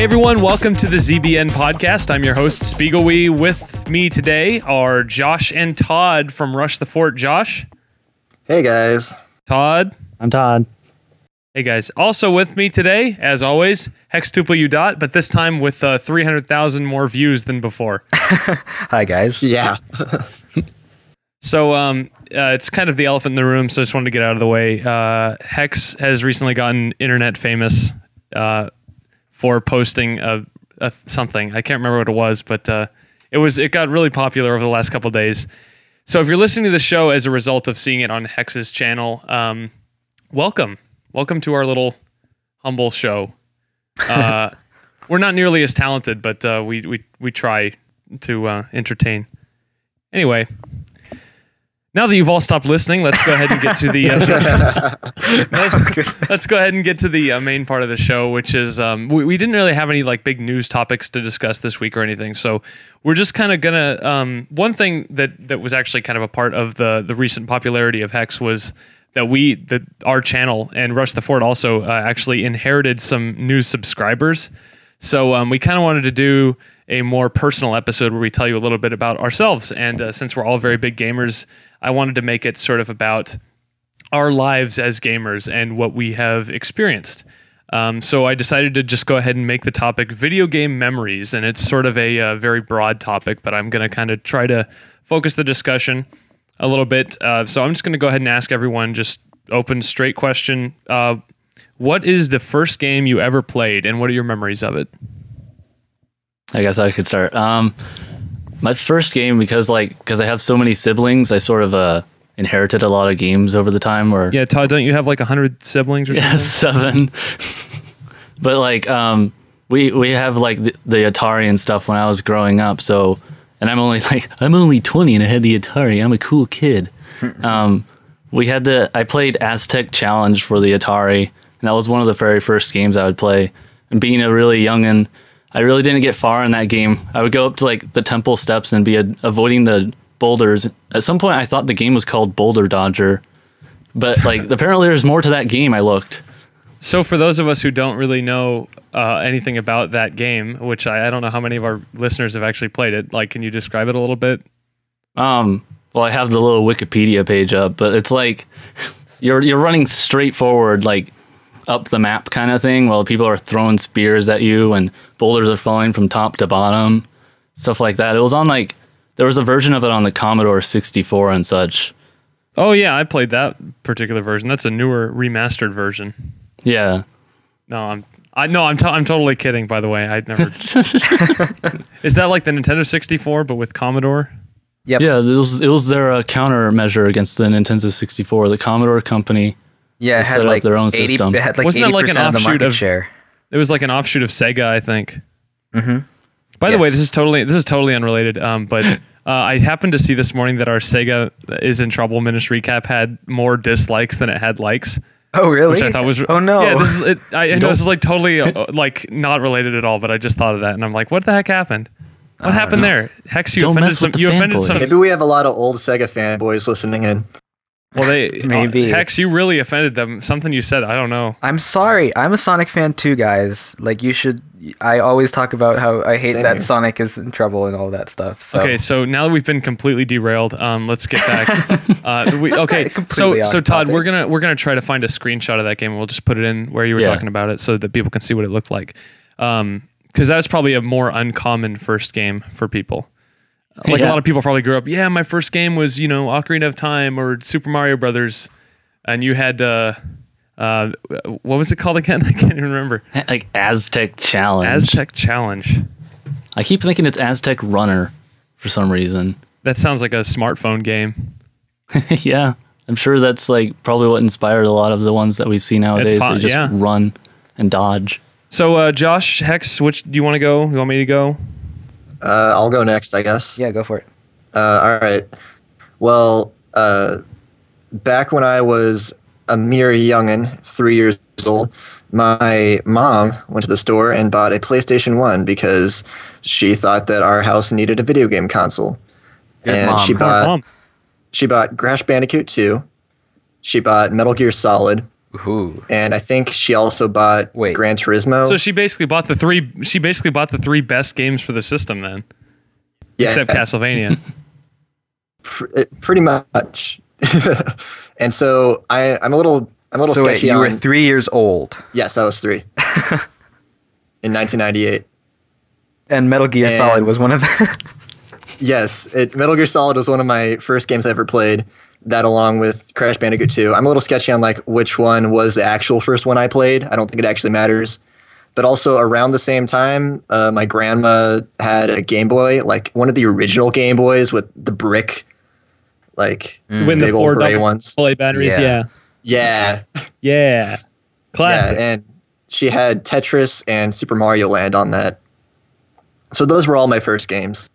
Hey everyone, welcome to the ZBN podcast. I'm your host, Spigelwii. With me today are Josh and Todd from Rush the Fort. Josh? Hey guys. Todd? I'm Todd. Hey guys. Also with me today, as always, OmnitupleyooDOT, but this time with 300,000 more views than before. Hi guys. Yeah. So it's kind of the elephant in the room, so I just wanted to get out of the way. Hex has recently gotten internet famous for posting something. I can't remember what it was, but it got really popular over the last couple of days. So if you're listening to the show as a result of seeing it on Hex's channel, welcome to our little humble show. We're not nearly as talented, but we try to entertain. Anyway, now that you've all stopped listening, let's go ahead and get to the main part of the show, which is we didn't really have any like big news topics to discuss this week or anything. So we're just kind of gonna one thing that was actually kind of a part of the recent popularity of Hex was that our channel and Rush the Fort also actually inherited some new subscribers. So we kind of wanted to do a more personal episode where we tell you a little bit about ourselves. And since we're all very big gamers, I wanted to make it sort of about our lives as gamers and what we have experienced. So I decided to just go ahead and make the topic video game memories. And it's sort of a very broad topic, but I'm going to kind of try to focus the discussion a little bit. So I'm just going to go ahead and ask everyone just open, straight question. What is the first game you ever played, and what are your memories of it? I guess I could start. My first game, because I have so many siblings, I sort of inherited a lot of games over the time. Yeah, Todd, don't you have like 100 siblings or something? 7. But we have like the Atari and stuff when I was growing up. So, and I'm only 20 and I had the Atari. I'm a cool kid. I played Aztec Challenge for the Atari. And that was one of the very first games I would play. And being a really youngin', I really didn't get far in that game. I would go up to like the temple steps and be avoiding the boulders. At some point, I thought the game was called Boulder Dodger. But apparently there's more to that game, I looked. So for those of us who don't really know anything about that game, which I don't know how many of our listeners have actually played it, can you describe it a little bit? Well, I have the little Wikipedia page up, but it's like you're running straight forward, up the map kind of thing, while people are throwing spears at you and boulders are falling from top to bottom, stuff like that. It was on there was a version of it on the Commodore 64 and such. Oh yeah, I played that particular version. That's a newer remastered version. Yeah. No, I'm totally kidding, by the way. I'd never. Is that like the Nintendo 64 but with Commodore? Yep. Yeah, it was their countermeasure against the Nintendo 64. The Commodore company. Yeah, it had like their own system. It had like Wasn't 80% that like an of the offshoot market of share. It was like an offshoot of Sega, I think. Mm-hmm. By the way, this is totally unrelated. But I happened to see this morning that our Sega is in Trouble Ministry recap had more dislikes than it had likes. Oh really? Which I thought was oh no. Yeah, this is it. I know this is like totally not related at all, but I just thought of that and I'm like, what the heck happened? What happened there? Hex, you offended some. Maybe we have a lot of old Sega fanboys listening in. Well, maybe. Hex, you really offended them. Something you said, I don't know. I'm sorry. I'm a Sonic fan too, guys. I always talk about how I hate that Sonic is in trouble and all that stuff. So. Okay, so now that we've been completely derailed, let's get back. So Todd, we're gonna try to find a screenshot of that game and we'll just put it in where you were talking about it so that people can see what it looked like. Because that was probably a more uncommon first game for people. A lot of people probably grew up, my first game was, Ocarina of Time or Super Mario Brothers. And you had, what was it called again? I can't even remember. Like Aztec Challenge. Aztec Challenge. I keep thinking it's Aztec Runner for some reason. That sounds like a smartphone game. Yeah. I'm sure that's probably what inspired a lot of the ones that we see nowadays. They just run and dodge. So, Josh, Hex, which do you want to go? You want me to go? I'll go next, I guess. Yeah, go for it. All right. Well, back when I was a mere youngin', 3 years old, my mom went to the store and bought a PlayStation 1 because she thought that our house needed a video game console. Good mom. She bought Crash Bandicoot 2. She bought Metal Gear Solid. Ooh. And I think she also bought Gran Turismo. So she basically bought the three. She basically bought the three best games for the system then, except Castlevania. Pretty much. And so I'm a little so sketchy. Wait, you were 3 years old. Yes, I was 3 in 1998. And Metal Gear Solid was one of them. Yes, Metal Gear Solid was one of my first games I ever played. That along with Crash Bandicoot 2. I'm a little sketchy on like which one was the actual first one I played. I don't think it actually matters. But also around the same time, my grandma had a Game Boy, like one of the original Game Boys with the brick, like big old gray ones. AA batteries, Yeah. Classic. Yeah, and she had Tetris and Super Mario Land on that. So those were all my first games.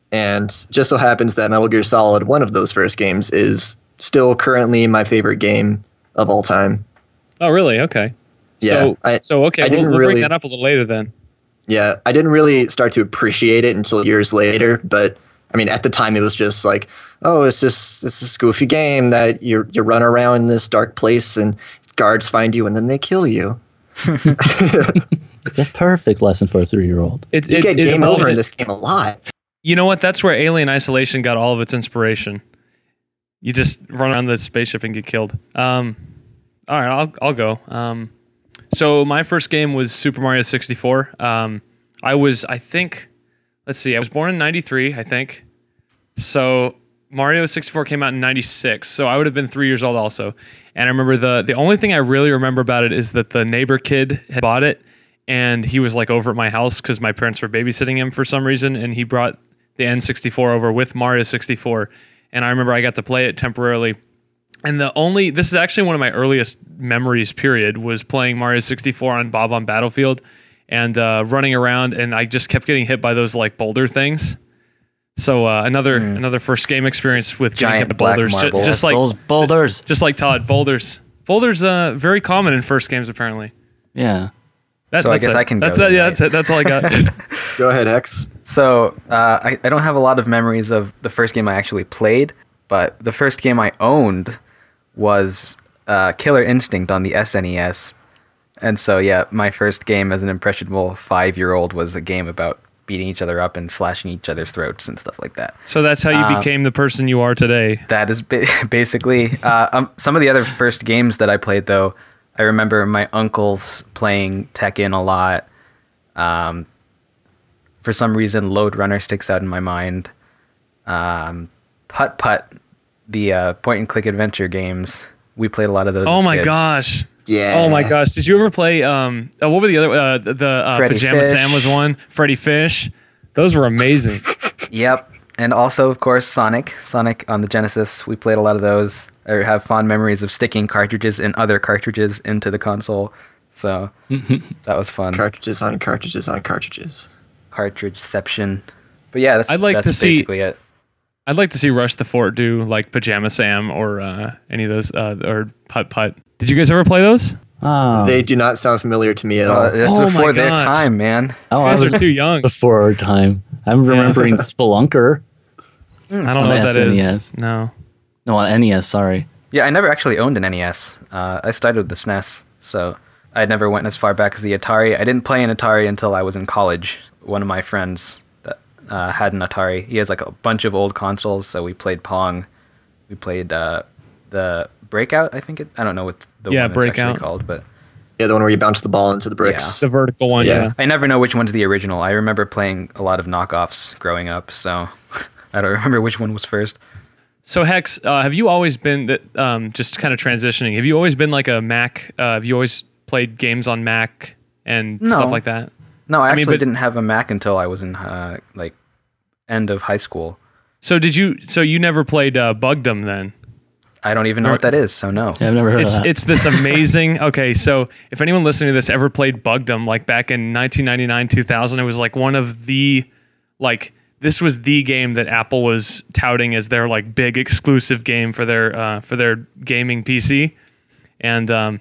And just so happens that Metal Gear Solid, one of those first games, is still currently my favorite game of all time. Oh, really? Okay. Yeah. We'll bring that up a little later then. Yeah, I didn't really start to appreciate it until years later. But I mean, at the time, it was just like, oh, it's this goofy game that you run around in this dark place and guards find you and then they kill you. It's a perfect lesson for a 3-year-old. You get game over in this game a lot. You know what? That's where Alien Isolation got all of its inspiration. You just run around the spaceship and get killed. All right, I'll go. So my first game was Super Mario 64. I was born in 93, I think. So Mario 64 came out in 96. So I would have been 3 years old also. And I remember the only thing I really remember about it is that the neighbor kid had bought it. And he was like over at my house because my parents were babysitting him for some reason. And he brought the N64 over with Mario 64. And I remember I got to play it temporarily. And this is actually one of my earliest memories, period, was playing Mario 64 on Bob on Battlefield and running around. And I just kept getting hit by those like boulder things. So another first game experience with getting hit by boulders. Just like those boulders. Just like Todd, boulders. Boulders very common in first games, apparently. Yeah. So I guess I can go. That's it. That's all I got. Go ahead, Hex. So I don't have a lot of memories of the first game I actually played, but the first game I owned was Killer Instinct on the SNES. And so, yeah, my first game as an impressionable 5-year-old was a game about beating each other up and slashing each other's throats and stuff like that. So that's how you became the person you are today. That is basically... some of the other first games that I played, though, I remember my uncles playing Tekken a lot. For some reason, Lode Runner sticks out in my mind. Putt Putt, the point-and-click adventure games. We played a lot of those. Oh my gosh! Yeah. Oh my gosh! Did you ever play? What were the other? Pajama Fish. Sam was one. Freddy Fish. Those were amazing. Yep. And also, of course, Sonic. Sonic on the Genesis. We played a lot of those. I have fond memories of sticking cartridges and other cartridges into the console. So that was fun. Cartridges on cartridges on cartridges. Cartridgeception. But yeah, that's basically it. I'd like to see Rush the Fort do like Pajama Sam or any of those or Putt Putt. Did you guys ever play those? They do not sound familiar to me at all. That's before their time, man. Oh, you guys are too young. Before our time. I'm remembering Spelunker. I don't know what that is. No, on NES, sorry. Yeah, I never actually owned an NES. I started with the SNES, so I never went as far back as the Atari. I didn't play an Atari until I was in college. One of my friends that had an Atari. He has like a bunch of old consoles, so we played Pong. We played the Breakout, I think I don't know what the one it's actually called, but yeah, the one where you bounce the ball into the bricks. The vertical one. Yeah. I never know which one's the original. I remember playing a lot of knockoffs growing up, so I don't remember which one was first. So Hex, have you always been just kind of transitioning? Have you always been like a Mac? Have you always played games on Mac and stuff like that? No, I actually didn't have a Mac until I was in like end of high school. So you never played Bugdom then? I don't even know what that is, so no. Yeah, I've never heard of that. It's this amazing... Okay, so if anyone listening to this ever played Bugdom, like back in 1999, 2000, it was like one of the... like this was the game that Apple was touting as their like big exclusive game for their gaming PC. And I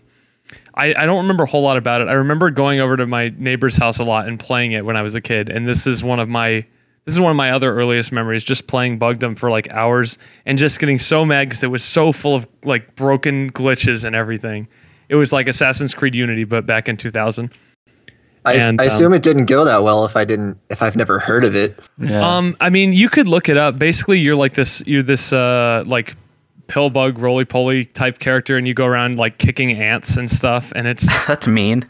don't remember a whole lot about it. I remember going over to my neighbor's house a lot and playing it when I was a kid. And this is one of my other earliest memories, just playing Bugdom for like hours and just getting so mad because it was so full of like broken glitches and everything. It was like Assassin's Creed Unity, but back in 2000. I assume it didn't go that well if I've never heard of it. Yeah. I mean, you could look it up. Basically, you're this like pill bug roly poly type character, and you go around like kicking ants and stuff, and it's That's mean.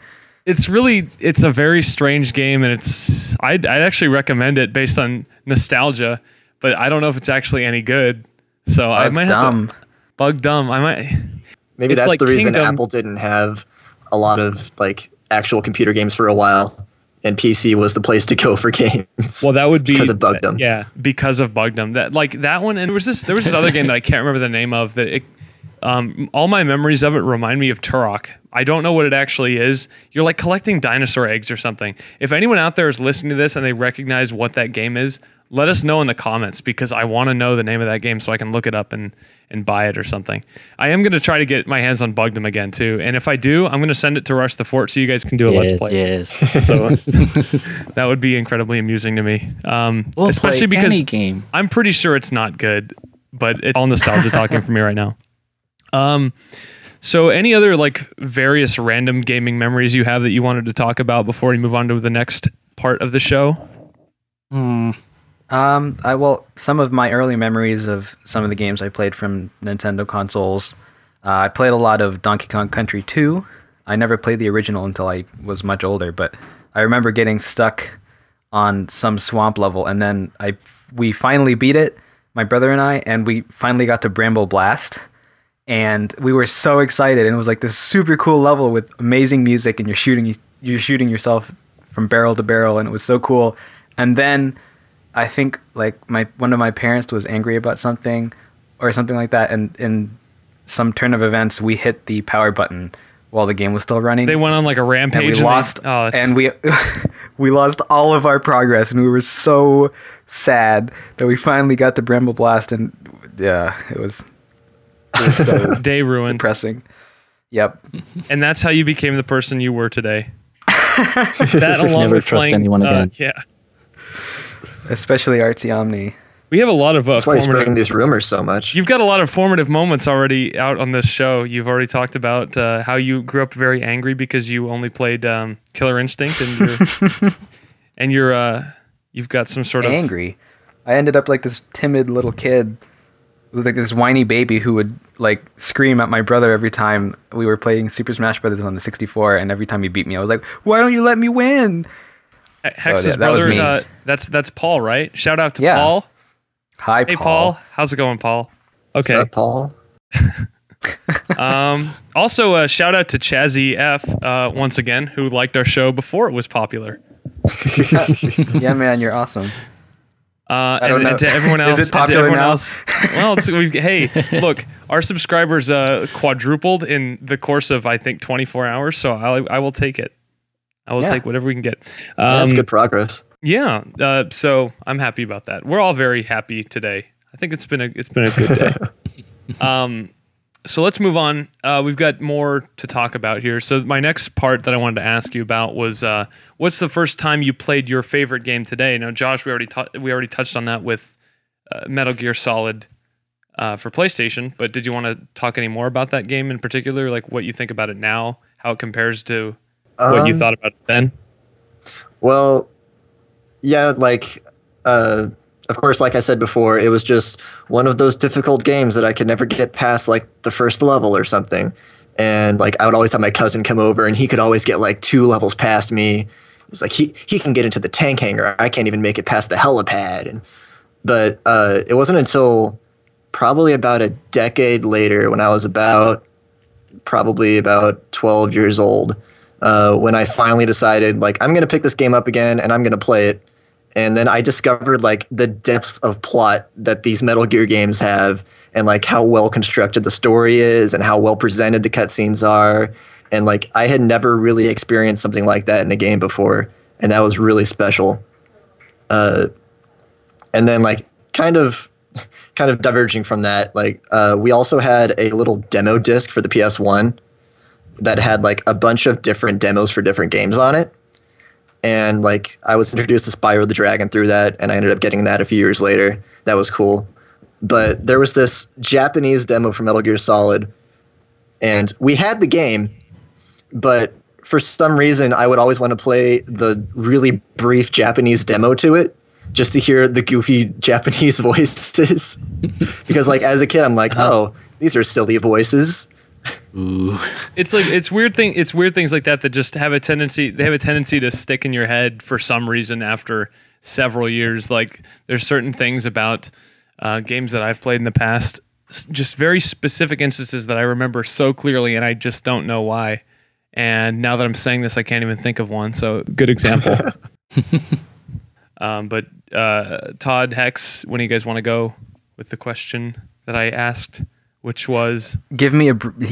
it's a very strange game, and I'd actually recommend it based on nostalgia, but I don't know if it's actually any good. So I might have to bug dumb. I might. Maybe It's that's like the reason Kingdom. Apple didn't have a lot of like actual computer games for a while, and PC was the place to go for games. Well, that would be because of Bugdom. Yeah, because of Bugdom. That one, and there was this other game that I can't remember the name of. That it, all my memories of it remind me of Turok. I don't know what it actually is. You're like collecting dinosaur eggs or something. If anyone out there is listening to this and they recognize what that game is, let us know in the comments, because I want to know the name of that game so I can look it up and buy it or something. I am going to try to get my hands on Bugdom again too, and if I do, I'm going to send it to Rush the Fort so you guys can do a Let's Play. Yes. So that would be incredibly amusing to me, We'll especially play because any game. I'm pretty sure it's not good, but it's all nostalgia talking for me right now. So any other like various random gaming memories you have that you wanted to talk about before we move on to the next part of the show? Some of my early memories of some of the games I played from Nintendo consoles. I played a lot of Donkey Kong Country 2. I never played the original until I was much older, but I remember getting stuck on some swamp level, and then we finally beat it, my brother and I, and we finally got to Bramble Blast, and we were so excited, and it was like this super cool level with amazing music, and you're shooting yourself from barrel to barrel, and it was so cool. And then I think like one of my parents was angry about something or something like that, and in some turn of events we hit the power button while the game was still running. They went on like a rampage, and we lost, and we lost all of our progress, and we were so sad that we finally got to Bramble Blast, and yeah, it was so day ruined, depressing. Yep. And that's how you became the person you were today. That along Never with trust playing, anyone again. Yeah. Especially Artsy Omni. We have a lot of That's why he's spreading these rumors so much. You've got a lot of formative moments already out on this show. You've already talked about how you grew up very angry because you only played Killer Instinct, and you've got some sort of angry. I ended up like this timid little kid, like this whiny baby who would like scream at my brother every time we were playing Super Smash Brothers on the 64, and every time he beat me, I was like, "Why don't you let me win?" Hex's that was brother. me. That's Paul, right? Shout out to Yeah. Paul. Hi, Hey, Paul. How's it going, Paul? Okay. What's up, Paul? Also, shout out to Chazzy F once again, who liked our show before it was popular. Yeah, man, you're awesome. And to everyone else, Is it popular now? Well, hey, look, our subscribers quadrupled in the course of I think 24 hours, so I will take it. I will take whatever we can get. That's good progress. Yeah, so I'm happy about that. We're all very happy today. I think it's been a good day. So let's move on. We've got more to talk about here. So my next part that I wanted to ask you about was what's the first time you played your favorite game today? Now, Josh, we already touched on that with Metal Gear Solid for PlayStation, but did you want to talk any more about that game in particular, like what you think about it now, how it compares to what you thought about it then? Well, yeah, like, of course, like I said before, it was just one of those difficult games that I could never get past, like, the first level or something. And, like, I would always have my cousin come over, and he could always get, like, 2 levels past me. It's like, he can get into the tank hangar. I can't even make it past the helipad. But it wasn't until probably about a decade later, when I was probably about 12 years old, when I finally decided, like, I'm going to pick this game up again, and I'm going to play it. And then I discovered, like, the depth of plot that these Metal Gear games have, and, like, how well constructed the story is, and how well presented the cutscenes are. And, like, I had never really experienced something like that in a game before, and that was really special. And then, like, kind of diverging from that, like, we also had a little demo disc for the PS1 that had, like, a bunch of different demos for different games on it. And, like, I was introduced to Spyro the Dragon through that, and I ended up getting that a few years later. That was cool. But there was this Japanese demo for Metal Gear Solid, and we had the game, but for some reason, I would always want to play the really brief Japanese demo to it, just to hear the goofy Japanese voices. Because like as a kid, I'm like, oh, these are silly voices. Ooh. It's weird things like that just have a tendency to stick in your head for some reason after several years. Like there's certain things about games that I've played in the past, just very specific instances that I remember so clearly, and I just don't know why. And now that I'm saying this, I can't even think of one. So good example. But Todd, Hex, when do you guys want to go with the question that I asked, which was... Give me a brief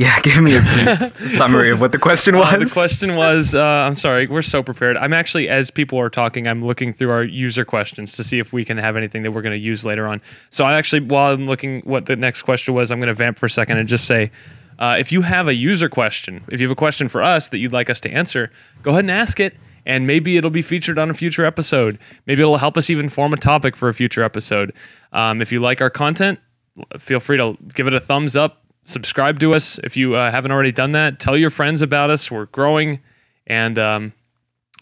summary of what the question was. The question was, I'm sorry, we're so prepared. I'm actually, as people are talking, I'm looking through our user questions to see if we can have anything that we're going to use later on. So I actually, while I'm looking what the next question was, I'm going to vamp for a second and just say, if you have a user question, if you have a question for us that you'd like us to answer, go ahead and ask it, and maybe it'll be featured on a future episode. Maybe it'll help us even form a topic for a future episode. If you like our content, feel free to give it a thumbs up, subscribe to us. If you haven't already done that, tell your friends about us. We're growing. And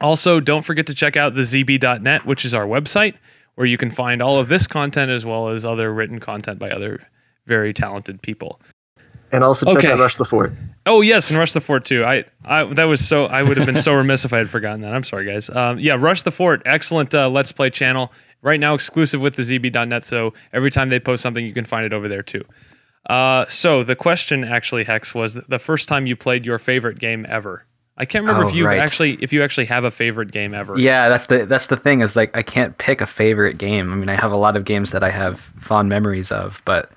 also, don't forget to check out the ZB.net, which is our website, where you can find all of this content as well as other written content by other very talented people. And also check out Rush the Fort. Oh yes, and Rush the Fort too. I would have been so remiss if I had forgotten that. I'm sorry, guys. Yeah, Rush the Fort, excellent Let's Play channel. Right now exclusive with the ZB.net, so every time they post something, you can find it over there too. So the question actually, Hex, was the first time you played your favorite game ever. I can't remember if you actually have a favorite game ever. Yeah, that's the thing, is like I can't pick a favorite game. I mean, I have a lot of games that I have fond memories of, but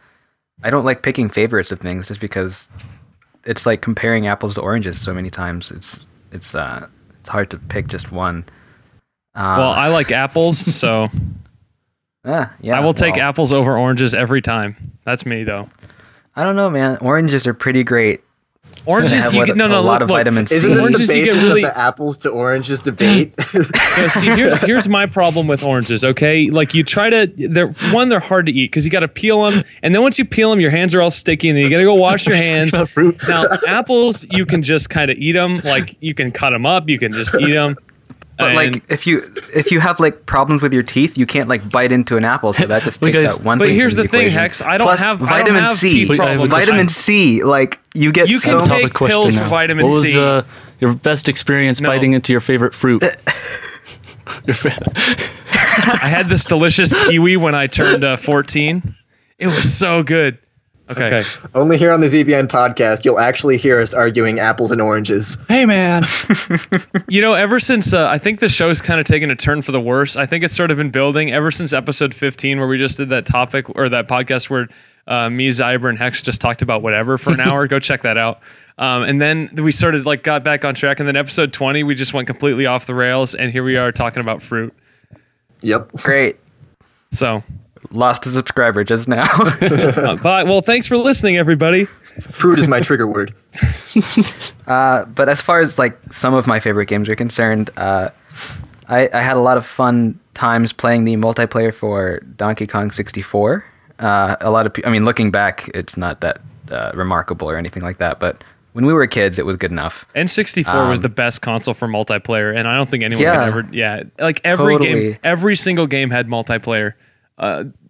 I don't like picking favorites of things just because it's like comparing apples to oranges so many times. It's hard to pick just one. Well, I like apples, so yeah, I will take apples over oranges every time. That's me, though. I don't know, man. Oranges are pretty great. Oranges, you get a lot of vitamin C. Isn't this Oranges, the you basis get really... of the apples to oranges debate? No, see, here's my problem with oranges, okay? Like, you try to... They're hard to eat because you got to peel them, and then once you peel them, your hands are all sticky, and then you got to go wash your hands. Now, apples, you can just kind of eat them. Like, you can cut them up. You can just eat them. But like if you have like problems with your teeth, you can't like bite into an apple, so that just takes out one thing. But here's the thing, equation. Hex. I don't have vitamin C. Vitamin C, like you get. You can take pills for vitamin C. What was your best experience biting into your favorite fruit? I had this delicious kiwi when I turned 14. It was so good. Okay. Only here on the ZBN podcast, you'll actually hear us arguing apples and oranges. Hey, man. You know, ever since I think the show's kind of taken a turn for the worse. I think it's sort of been building ever since episode 15, where we just did that topic or that podcast where me, Zyber, and Hex just talked about whatever for an hour. Go check that out. And then we sort of like got back on track. And then episode 20, we just went completely off the rails. And here we are talking about fruit. Yep. Great. So... Lost a subscriber just now. Well, thanks for listening, everybody. Fruit is my trigger word. But as far as like some of my favorite games are concerned, I had a lot of fun times playing the multiplayer for Donkey Kong 64. A lot of I mean, looking back, it's not that remarkable or anything like that, but when we were kids, it was good enough. N64 was the best console for multiplayer, and I don't think anyone could ever. Yeah, like every game, every single game had multiplayer.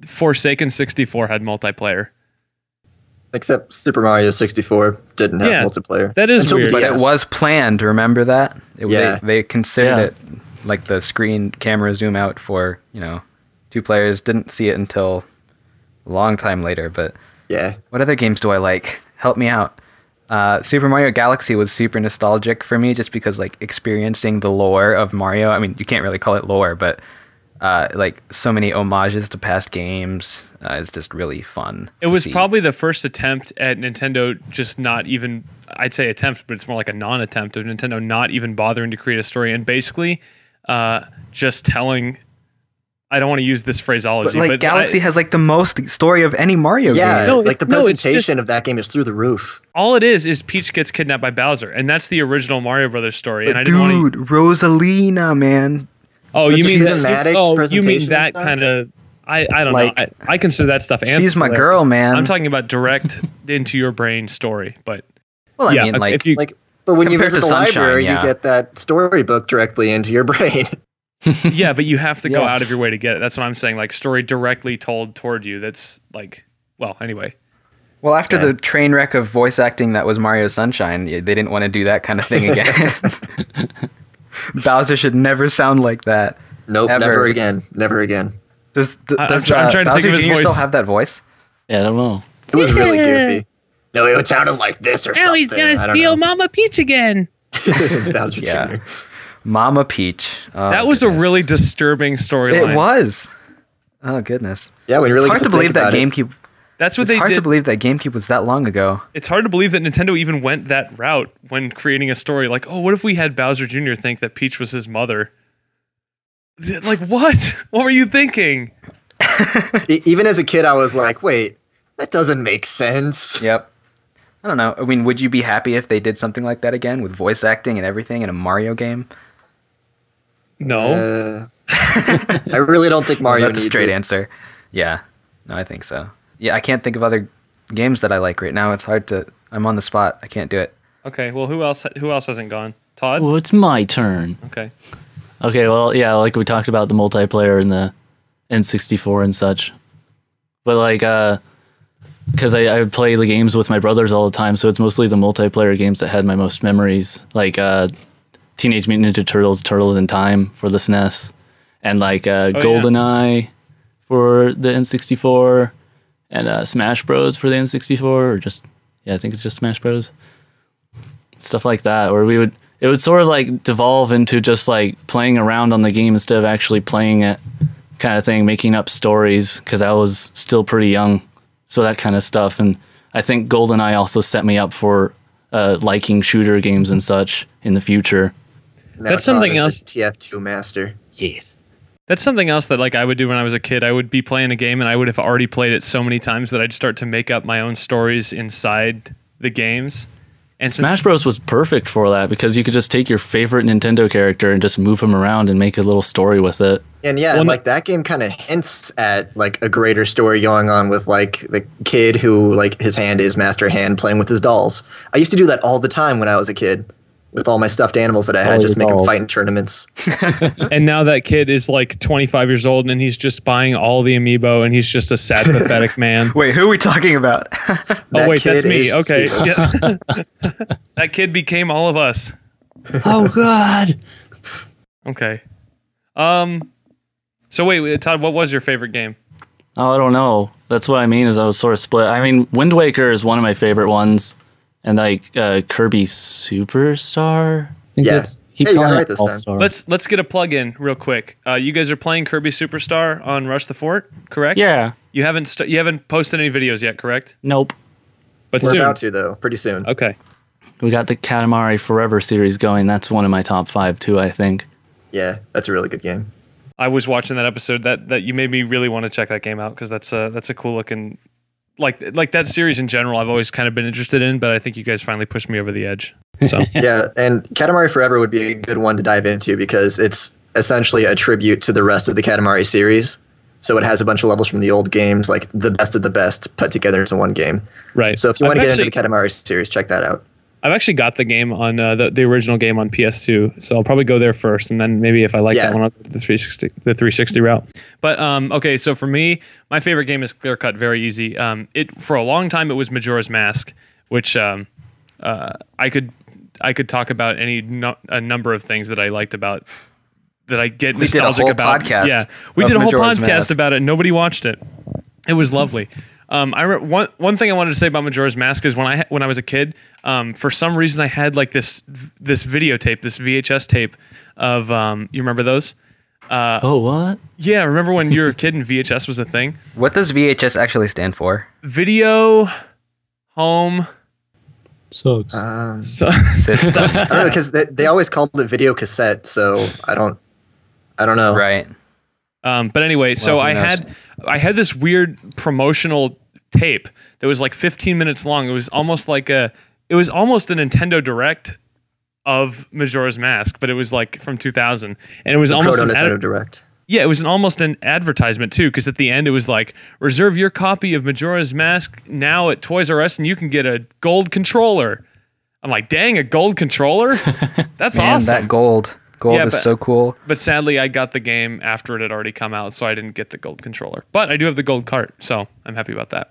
Forsaken 64 had multiplayer. Except Super Mario 64 didn't have multiplayer. That is weird. But it was planned, remember that? They considered it like the screen camera zoom out for, 2 players. Didn't see it until a long time later, but what other games do I like? Help me out. Super Mario Galaxy was super nostalgic for me just because like experiencing the lore of Mario. I mean, you can't really call it lore, but like so many homages to past games is just really fun. It was probably the first attempt at Nintendo just not even, I'd say attempt, but it's more like a non-attempt of Nintendo not even bothering to create a story and basically just telling, I don't want to use this phraseology, but Galaxy has like the most story of any Mario game. Yeah, like the presentation of that game is through the roof. All it is Peach gets kidnapped by Bowser, and that's the original Mario Brothers story. But and I didn't want to... Rosalina, man. Oh, you mean you mean that kind of? I don't know. I consider that stuff ancillary. She's my girl, man. I'm talking about direct into your brain story, but well, I mean, like But when you Compared visit to the Sunshine, library, yeah. you get that storybook directly into your brain. Yeah, but you have to go Yeah. out of your way to get it. That's what I'm saying. Like story directly told toward you. That's like, well, anyway. Well, after Yeah. the train wreck of voice acting that was Mario Sunshine, they didn't want to do that kind of thing again. Bowser should never sound like that. Nope, Ever. never again. Never again. Does I'm trying to Bowser think of his Jr. still voice. have that voice? Yeah, I don't know. It was really goofy. No, it sounded like this or something. Now he's gonna I don't steal know. Mama Peach again. Bowser Yeah. Jr. Mama Peach. Oh, That was a goodness. really disturbing storyline. It was. Oh goodness. Yeah, when you really It's hard get to to believe think that about it. GameCube. That's what It's they hard did. to believe that GameCube was that long ago. It's hard to believe that Nintendo even went that route when creating a story. Like, oh, what if we had Bowser Jr. think that Peach was his mother? Like, what? What were you thinking? Even as a kid, I was like, wait, that doesn't make sense. Yep. I don't know. I mean, would you be happy if they did something like that again with voice acting and everything in a Mario game? No. I really don't think Mario That's a needs straight it. answer. Yeah. No, I think so. Yeah, I can't think of other games that I like right now. It's hard to. I'm on the spot. I can't do it. Okay. Well, who else? Who else hasn't gone? Todd. Well, it's my turn. Okay. Okay, well, yeah, like we talked about the multiplayer and the N64 and such. But like, because I play the games with my brothers all the time, so it's mostly the multiplayer games that had my most memories. Like Teenage Mutant Ninja Turtles, Turtles in Time for the SNES, and like GoldenEye for the N64, and Smash Bros for the N64, or just, yeah, I think it's just Smash Bros. Stuff like that, where it would sort of like devolve into just like playing around on the game instead of actually playing it, kind of thing, making up stories, because I was still pretty young, so that kind of stuff. And I think GoldenEye also set me up for liking shooter games and such in the future. Now That's Todd something is else. the TF2 master. Yes. That's something else that like I would do when I was a kid. I would be playing a game and I would have already played it so many times that I'd start to make up my own stories inside the games. And Smash Bros was perfect for that because you could just take your favorite Nintendo character and just move him around and make a little story with it. And yeah, Well, like that game kind of hints at like a greater story going on with like the kid who like his hand is master hand playing with his dolls. I used to do that all the time when I was a kid with all my stuffed animals that I had, All just your make them dolls. fight in tournaments. And now that kid is like 25 years old and he's just buying all the amiibo and he's just a sad, pathetic man. Wait, who are we talking about? Oh, That wait, that's kid me. is Okay. Spiegel. Yeah. that kid became all of us. Oh, God. Okay. So wait, Todd, what was your favorite game? Oh, I don't know. That's what I mean is I was sort of split. I mean, Wind Waker is one of my favorite ones. And like Kirby Superstar? I think Yeah. that's- keep Hey, you got calling it right it this time. All-Star. Let's get a plug in real quick. You guys are playing Kirby Superstar on Rush the Fort, correct? Yeah. You haven't posted any videos yet, correct? Nope. But We're soon. about to though, pretty soon. Okay. We got the Katamari Forever series going. That's one of my top 5 too, I think. Yeah, that's a really good game. I was watching that episode that you made me really want to check that game out because that's a cool looking like that series in general. I've always kind of been interested in, but I think you guys finally pushed me over the edge. So Yeah, and Katamari Forever would be a good one to dive into because it's essentially a tribute to the rest of the Katamari series. So it has a bunch of levels from the old games, like the best of the best, put together into one game. Right. So if you want to I've get into actually- the Katamari series, check that out. I've actually got the game on the original game on PS2, so I'll probably go there first, and then maybe if I like Yeah. that one, I'll go to the 360 route. But okay, so for me, my favorite game is clear cut, very easy. It for a long time it was Majora's Mask, which I could talk about a number of things that I liked about that I get We did a nostalgic whole about. podcast Yeah, we of did a whole Majora's podcast Mask. about it. Nobody watched it. It was lovely. One thing I wanted to say about Majora's Mask is when I was a kid, for some reason I had like this videotape, this VHS tape of you remember those? Oh, what? Yeah, remember when you were a kid and VHS was a thing? What does VHS actually stand for? Video home So, system. I don't know because they always called it video cassette, so I don't know. Right. But anyway, so Well, I who knows? had this weird promotional tape that was like 15 minutes long. It was almost a Nintendo Direct of Majora's Mask, but it was like from 2000, and it was almost Proto an Nintendo Direct. yeah, it was almost an advertisement too, because at the end it was like, reserve your copy of Majora's Mask now at Toys R Us, and you can get a gold controller. I'm like, dang, a gold controller? That's Man, awesome. that gold is so cool. But sadly, I got the game after it had already come out, so I didn't get the gold controller. But I do have the gold cart, so I'm happy about that.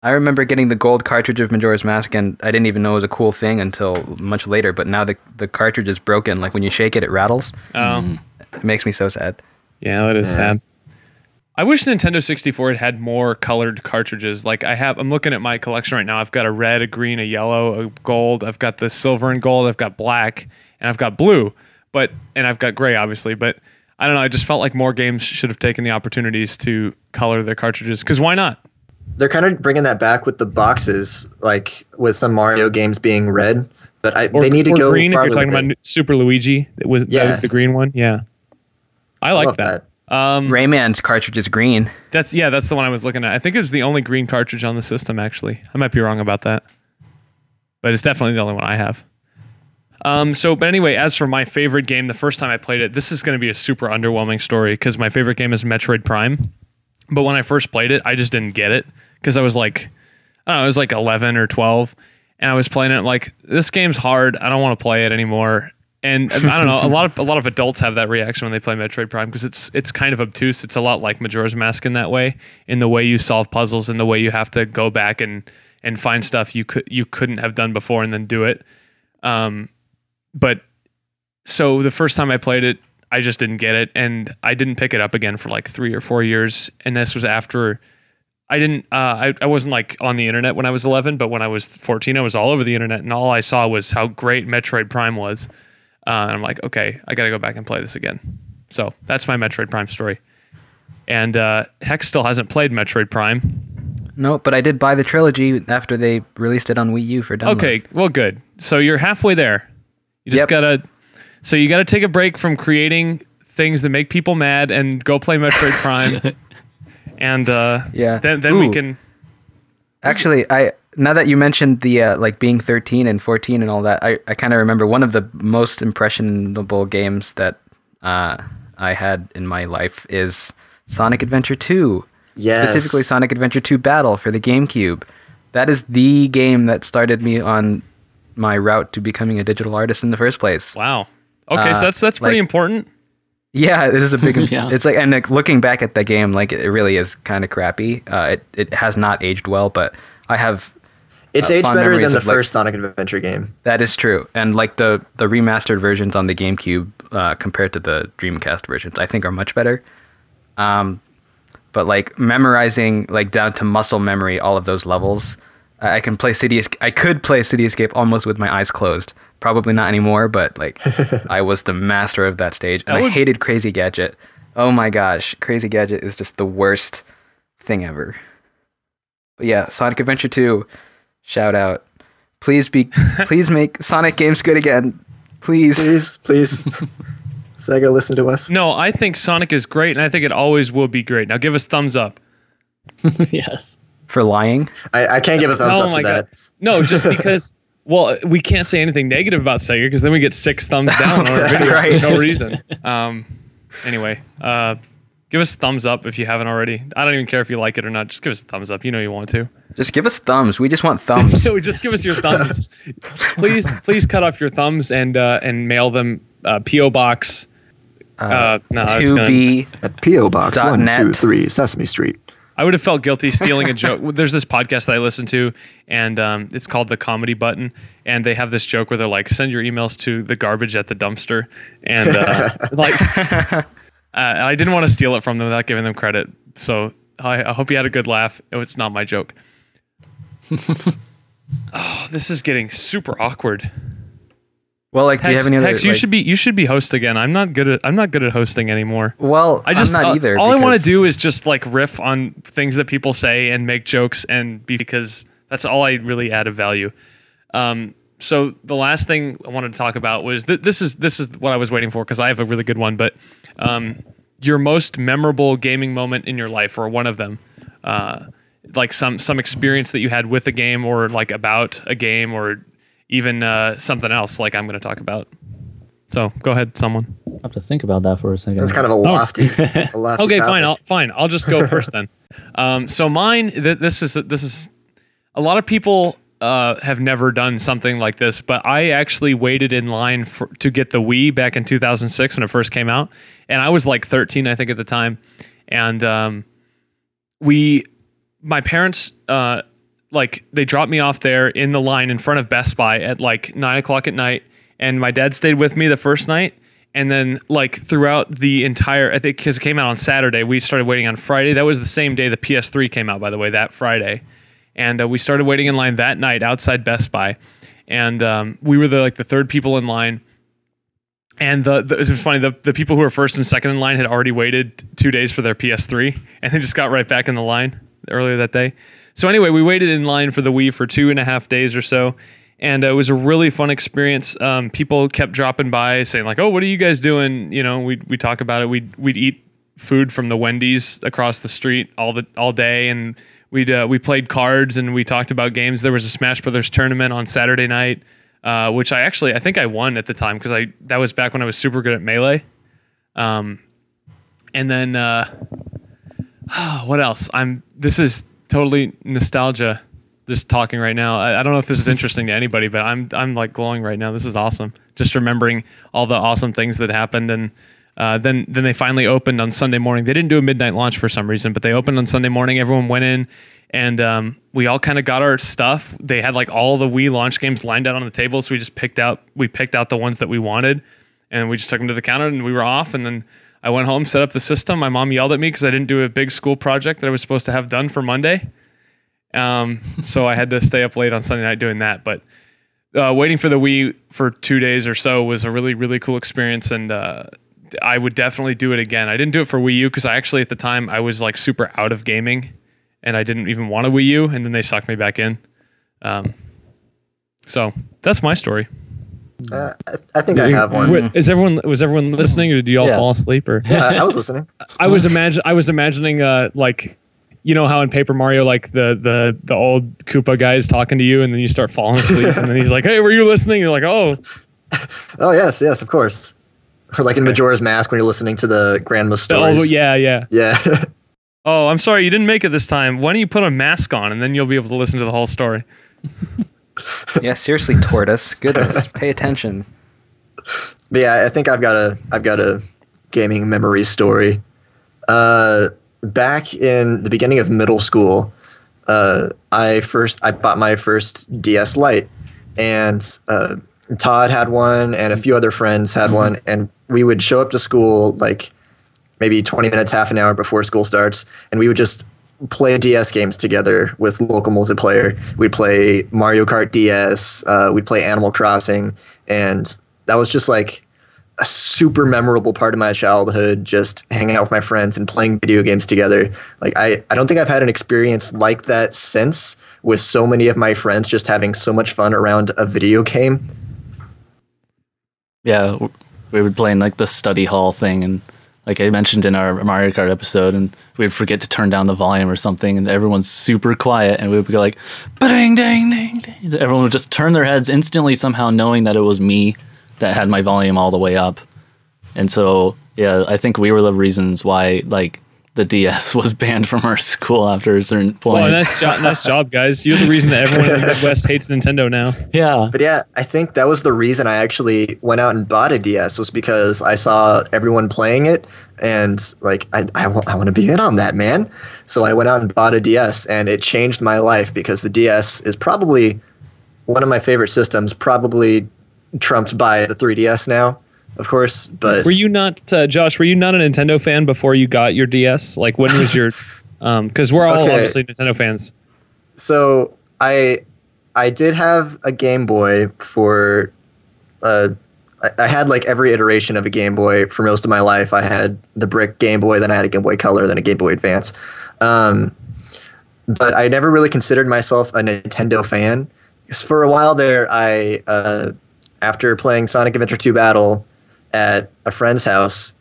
I remember getting the gold cartridge of Majora's Mask, and I didn't even know it was a cool thing until much later. But now the cartridge is broken. Like when you shake it, it rattles. It makes me so sad. Yeah, that is sad. I wish Nintendo 64 had more colored cartridges. Like I'm looking at my collection right now. I've got a red, a green, a yellow, a gold. I've got the silver and gold. I've got black, and I've got blue. And I've got gray, obviously. But I don't know. I just felt like more games should have taken the opportunities to color their cartridges. Because why not? They're kind of bringing that back with the boxes, like with some Mario games being red. But they need to go green. If farther you're talking with about it. Super Luigi, that was the green one. Yeah, I like love that. Rayman's cartridge is green. That's the one I was looking at. I think it was the only green cartridge on the system, actually. I might be wrong about that. But it's definitely the only one I have. But anyway, as for my favorite game, the first time I played it, this is going to be a super underwhelming story because my favorite game is Metroid Prime. But when I first played it, I just didn't get it because I was like, I don't know, I was like 11 or 12. And I was playing it like, this game's hard. I don't want to play it anymore. And I don't know, a lot of adults have that reaction when they play Metroid Prime because it's kind of obtuse. It's a lot like Majora's Mask in that way, in the way you solve puzzles and the way you have to go back and find stuff you couldn't have done before and then do it. But so the first time I played it, I just didn't get it, and I didn't pick it up again for like 3 or 4 years. And this was after I wasn't like on the internet when I was 11, but when I was 14, I was all over the internet, and all I saw was how great Metroid Prime was. And I'm like, okay, I got to go back and play this again. So that's my Metroid Prime story. And Hex still hasn't played Metroid Prime. No, but I did buy the trilogy after they released it on Wii U for download. Okay, well, good. So you're halfway there. You just gotta take a break from creating things that make people mad and go play Metroid Prime. And then we can. Actually, now that you mentioned the like being 13 and 14 and all that, I kind of remember one of the most impressionable games that I had in my life is Sonic Adventure 2. Yes. Specifically Sonic Adventure 2 Battle for the GameCube. That is the game that started me on my route to becoming a digital artist in the first place. Wow. Okay, so that's pretty important. Yeah, it is a big. Yeah. It's like, and like looking back at the game, like it really is kind of crappy. It has not aged well, but I have. It's aged fond better memories than the of, like, first Sonic Adventure game. That is true, and like the remastered versions on the GameCube compared to the Dreamcast versions, I think are much better. But like memorizing like down to muscle memory all of those levels, I could play City Escape almost with my eyes closed. Probably not anymore, but like I was the master of that stage, and I hated Crazy Gadget. Oh my gosh, Crazy Gadget is just the worst thing ever. But yeah, Sonic Adventure 2, shout out. Please make Sonic games good again. Please. Sega, listen to us. No, I think Sonic is great, and I think it always will be great. Now give us thumbs up. Yes. For lying? I can't give a thumbs up to that. No, just because, well, we can't say anything negative about Sega because then we get 6 thumbs down on our video Right. for no reason. Anyway, give us a thumbs up if you haven't already. I don't even care if you like it or not. Just give us a thumbs up. You know you want to. Just give us thumbs. We just want thumbs. So just give us your thumbs. Please cut off your thumbs and mail them P.O. Box. No, 2B At P.O. Box .net. 123 Sesame Street. I would have felt guilty stealing a joke. There's this podcast that I listen to, and it's called The Comedy Button, and they have this joke where they're like, send your emails to the garbage at the dumpster, and I didn't want to steal it from them without giving them credit, so I hope you had a good laugh. It's not my joke. Oh, this is getting super awkward. Well, like, do you have any other? Hex, you should be host again. I'm not good at hosting anymore. Well, I'm not either. All I want to do is just like riff on things that people say and make jokes because that's all I really add of value. So the last thing I wanted to talk about was this is what I was waiting for because I have a really good one. But your most memorable gaming moment in your life, or one of them, like some experience that you had with a game, or like about a game, or even something else like I'm going to talk about. So go ahead, someone. I have to think about that for a second. That's kind of a lofty. Okay, topic. fine. I'll just go first then. So mine, this is a lot of people have never done something like this, but I actually waited in line to get the Wii back in 2006 when it first came out, and I was like 13, I think, at the time, and my parents like they dropped me off there in the line in front of Best Buy at like 9 o'clock at night, and my dad stayed with me the first night. And then, like, throughout the entire, I think, because it came out on Saturday, we started waiting on Friday. That was the same day the PS3 came out, by the way, that Friday. And we started waiting in line that night outside Best Buy. And we were the third people in line. And it was funny, the people who were first and second in line had already waited 2 days for their PS3. And they just got right back in the line earlier that day. So anyway, we waited in line for the Wii for 2.5 days or so. And it was a really fun experience. People kept dropping by saying like, "Oh, what are you guys doing?" You know, we talk about it. We'd eat food from the Wendy's across the street all day, and we played cards and we talked about games. There was a Smash Brothers tournament on Saturday night, which I think I won at the time because that was back when I was super good at Melee. And then what else? This is totally nostalgia. Just talking right now. I don't know if this is interesting to anybody, but I'm like glowing right now. This is awesome. Just remembering all the awesome things that happened, and then they finally opened on Sunday morning. They didn't do a midnight launch for some reason, but they opened on Sunday morning. Everyone went in, and we all kind of got our stuff. They had like all the Wii launch games lined out on the table, so we picked out the ones that we wanted, and we just took them to the counter, and we were off. And then I went home, set up the system. My mom yelled at me because I didn't do a big school project that I was supposed to have done for Monday. So I had to stay up late on Sunday night doing that, but waiting for the Wii for 2 days or so was a really, really cool experience, and I would definitely do it again. I didn't do it for Wii U because I actually, at the time, I was like super out of gaming, and I didn't even want a Wii U, and then they sucked me back in. So that's my story. I think I have one. Was everyone listening, or did you all fall asleep? Or yeah, I was listening. I was imagining like, you know how in Paper Mario, like the old Koopa guy is talking to you, and then you start falling asleep, and then he's like, "Hey, were you listening?" You're like, "Oh, oh yes, of course." Or like in Majora's Mask when you're listening to the grandma's stories. Oh yeah. Oh, I'm sorry, you didn't make it this time. Why don't you put a mask on, and then you'll be able to listen to the whole story. Yeah, seriously, Tortoise. Goodness, pay attention. But yeah, I think I've got a gaming memory story. Back in the beginning of middle school, I bought my first DS Lite, and Todd had one, and a few other friends had one, and we would show up to school like maybe 20 minutes, half an hour before school starts, and we would just play DS games together with local multiplayer. We'd play Mario Kart DS, we'd play Animal Crossing, and that was just like a super memorable part of my childhood, just hanging out with my friends and playing video games together. Like I don't think I've had an experience like that since, with so many of my friends just having so much fun around a video game. Yeah, we would play in like the study hall thing, and like I mentioned in our Mario Kart episode, and we'd forget to turn down the volume or something, and everyone's super quiet, and we would go like, ba-ding, ding, ding, ding. Everyone would just turn their heads instantly, somehow knowing that it was me that had my volume all the way up. And so, yeah, I think we were the reasons why like the DS was banned from our school after a certain point. Well, nice job, guys. You're the reason that everyone in the Midwest hates Nintendo now. Yeah. But yeah, I think that was the reason I actually went out and bought a DS, was because I saw everyone playing it, and like I want to be in on that, man. So I went out and bought a DS, and it changed my life, because the DS is probably one of my favorite systems, probably trumped by the 3DS now, of course. But were you not, Josh? Were you not a Nintendo fan before you got your DS? Like, when was your? Because we're all obviously Nintendo fans. So I did have a Game Boy for. I had like every iteration of a Game Boy for most of my life. I had the brick Game Boy, then I had a Game Boy Color, then a Game Boy Advance. But I never really considered myself a Nintendo fan. Because for a while there, after playing Sonic Adventure 2 Battle at a friend's house,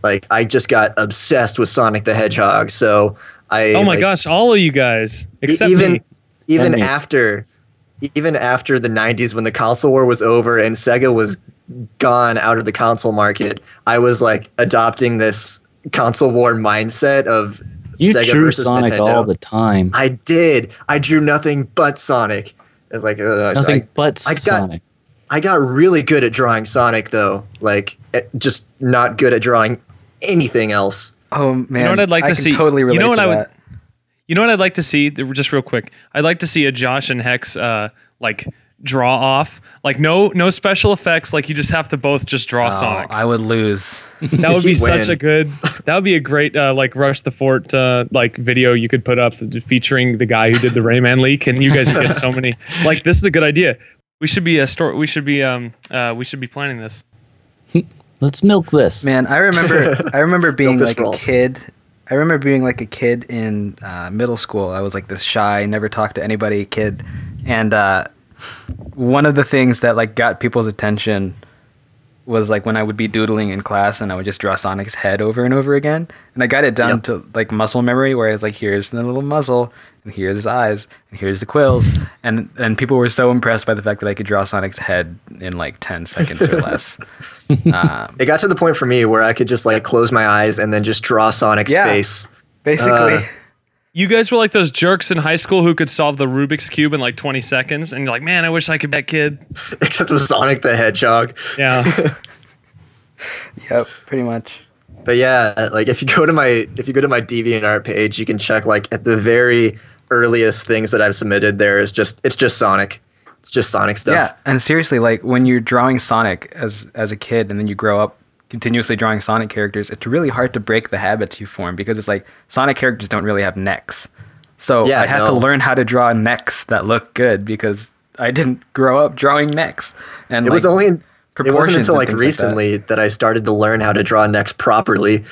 like I just got obsessed with Sonic the Hedgehog. So oh my gosh, all of you guys, except me. Even after the 90s, when the console war was over and Sega was gone out of the console market, I was like adopting this console war mindset of you Sega drew versus Sonic Nintendo. all the time. I did. I drew nothing but Sonic. It's like Nothing but I got Sonic. I got really good at drawing Sonic though, like just not good at drawing anything else. Oh man, You know what I'd like I to can see? Totally relate You know what to I would? that. You know what I'd like to see? Just real quick, I'd like to see a Josh and Hex like draw off, like no special effects. Like you just have to both just draw Sonic. I would lose. That would be He'd such win. a good. That would be a great like Rush the Fort like video you could put up featuring the guy who did the Rayman leak, and you guys would get so many. Like this is a good idea. We should be we should be planning this. Let's milk this. Man, I remember being this like a fault. kid. I remember being like a kid in middle school. I was like this shy, never talked to anybody kid, and one of the things that like got people's attention was like when I would be doodling in class and I would just draw Sonic's head over and over again, and I got it down to like muscle memory, where I was like, here's the little muzzle, and here's his eyes, and here's the quills, and people were so impressed by the fact that I could draw Sonic's head in like 10 seconds or less. It got to the point for me where I could just like close my eyes and then just draw Sonic's Yeah. face. Basically, You guys were like those jerks in high school who could solve the Rubik's Cube in like 20 seconds, and you're like, man, I wish I could be that kid. Except with Sonic the Hedgehog. Yeah. yep, pretty much. But yeah, like if you go to my DeviantArt page, you can check like at the very earliest things that I've submitted. It's just Sonic. It's just Sonic stuff. Yeah, and seriously, like when you're drawing Sonic as a kid, and then you grow up continuously drawing Sonic characters, it's really hard to break the habits you form, because it's like Sonic characters don't really have necks. So Yeah, I had to learn how to draw necks that look good, because I didn't grow up drawing necks. And It was like, only it wasn't proportions until and like things recently that I started to learn how to draw necks properly.